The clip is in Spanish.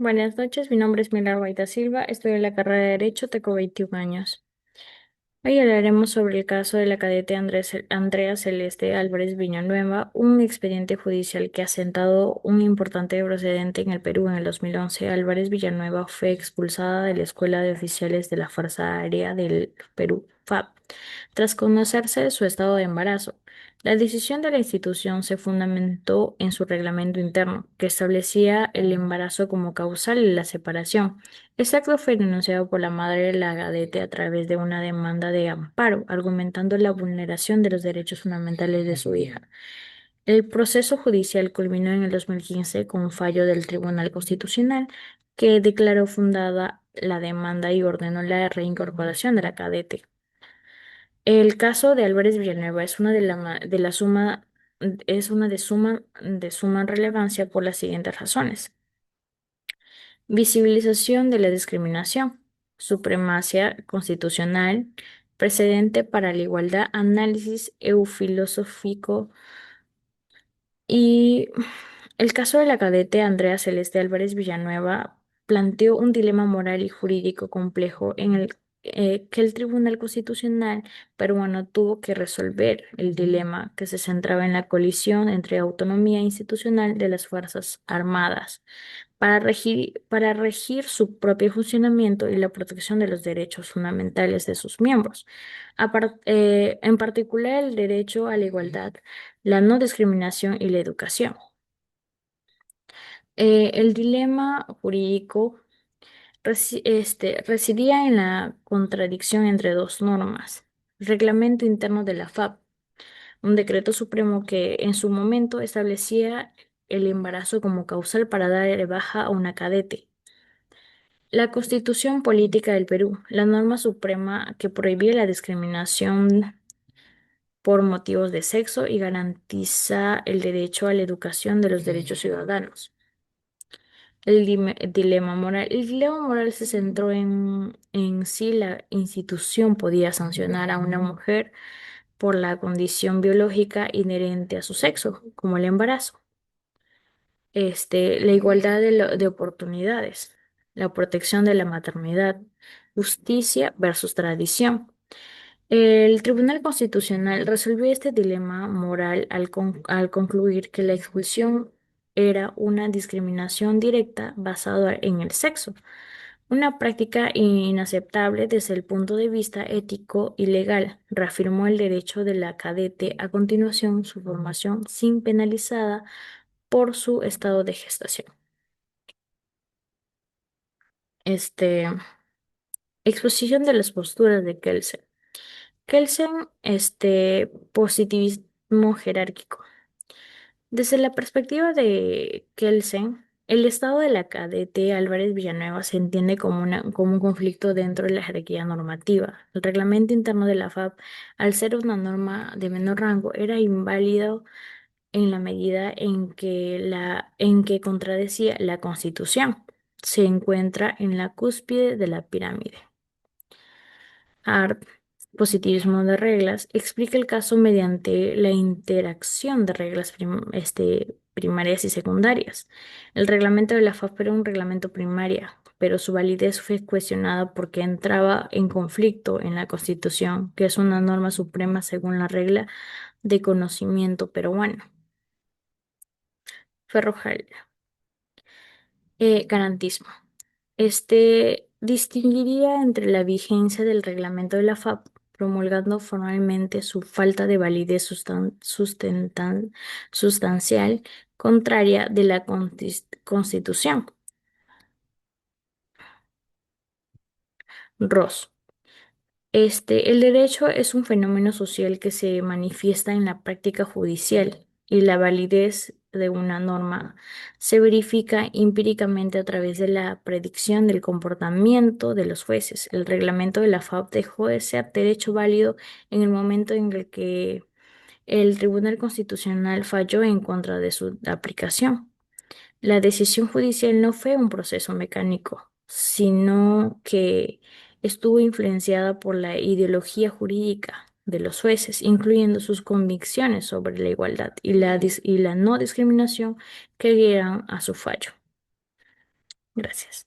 Buenas noches, mi nombre es Milar Baita Silva, estoy en la carrera de Derecho, tengo 21 años. Hoy hablaremos sobre el caso de la cadete Andrea Celeste Álvarez Villanueva, un expediente judicial que ha sentado un importante precedente en el Perú. En el 2011, Álvarez Villanueva fue expulsada de la Escuela de Oficiales de la Fuerza Aérea del Perú, FAB, tras conocerse su estado de embarazo. La decisión de la institución se fundamentó en su reglamento interno, que establecía el embarazo como causal y la separación. Este acto fue denunciado por la madre de la cadete a través de una demanda de amparo, argumentando la vulneración de los derechos fundamentales de su hija. El proceso judicial culminó en el 2015 con un fallo del Tribunal Constitucional que declaró fundada la demanda y ordenó la reincorporación de la cadete. El caso de Álvarez Villanueva es una de la suma, es una de suma relevancia por las siguientes razones. Visibilización de la discriminación, supremacía constitucional, precedente para la igualdad, análisis eufilosófico y el caso de la cadete Andrea Celeste Álvarez Villanueva planteó un dilema moral y jurídico complejo en el que el Tribunal Constitucional peruano tuvo que resolver el dilema que se centraba en la colisión entre autonomía institucional de las Fuerzas Armadas para regir su propio funcionamiento y la protección de los derechos fundamentales de sus miembros, en particular el derecho a la igualdad, la no discriminación y la educación. El dilema jurídico residía en la contradicción entre dos normas: reglamento interno de la FAP, un decreto supremo que en su momento establecía el embarazo como causal para dar de baja a una cadete. La Constitución Política del Perú, la norma suprema que prohibía la discriminación por motivos de sexo y garantiza el derecho a la educación de los derechos ciudadanos. Dilema moral. El dilema moral se centró en si la institución podía sancionar a una mujer por la condición biológica inherente a su sexo, como el embarazo. La igualdad de oportunidades, la protección de la maternidad, justicia versus tradición. El Tribunal Constitucional resolvió este dilema moral al concluir que la expulsión era una discriminación directa basada en el sexo, una práctica inaceptable desde el punto de vista ético y legal. Reafirmó el derecho de la cadete a continuación su formación sin penalizada por su estado de gestación. Este, Exposición de las posturas de Kelsen. Kelsen, positivismo jerárquico. Desde la perspectiva de Kelsen, el estado de la cadete Álvarez Villanueva se entiende como un conflicto dentro de la jerarquía normativa. El reglamento interno de la FAP, al ser una norma de menor rango, era inválido en la medida en que contradecía la Constitución. Se encuentra en la cúspide de la pirámide. Hart, positivismo de reglas, explica el caso mediante la interacción de reglas primarias y secundarias. El reglamento de la FAP era un reglamento primaria, pero su validez fue cuestionada porque entraba en conflicto en la Constitución, que es una norma suprema según la regla de conocimiento peruano. Ferrojal. Garantismo. Distinguiría entre la vigencia del reglamento de la FAP, promulgando formalmente su falta de validez sustancial, contraria de la Constitución. Ross. El derecho es un fenómeno social que se manifiesta en la práctica judicial y la validez de una norma se verifica empíricamente a través de la predicción del comportamiento de los jueces. El reglamento de la FAP dejó de ser derecho válido en el momento en el que el Tribunal Constitucional falló en contra de su aplicación. La decisión judicial no fue un proceso mecánico, sino que estuvo influenciada por la ideología jurídica de los jueces, incluyendo sus convicciones sobre la igualdad y la no discriminación que guían a su fallo. Gracias.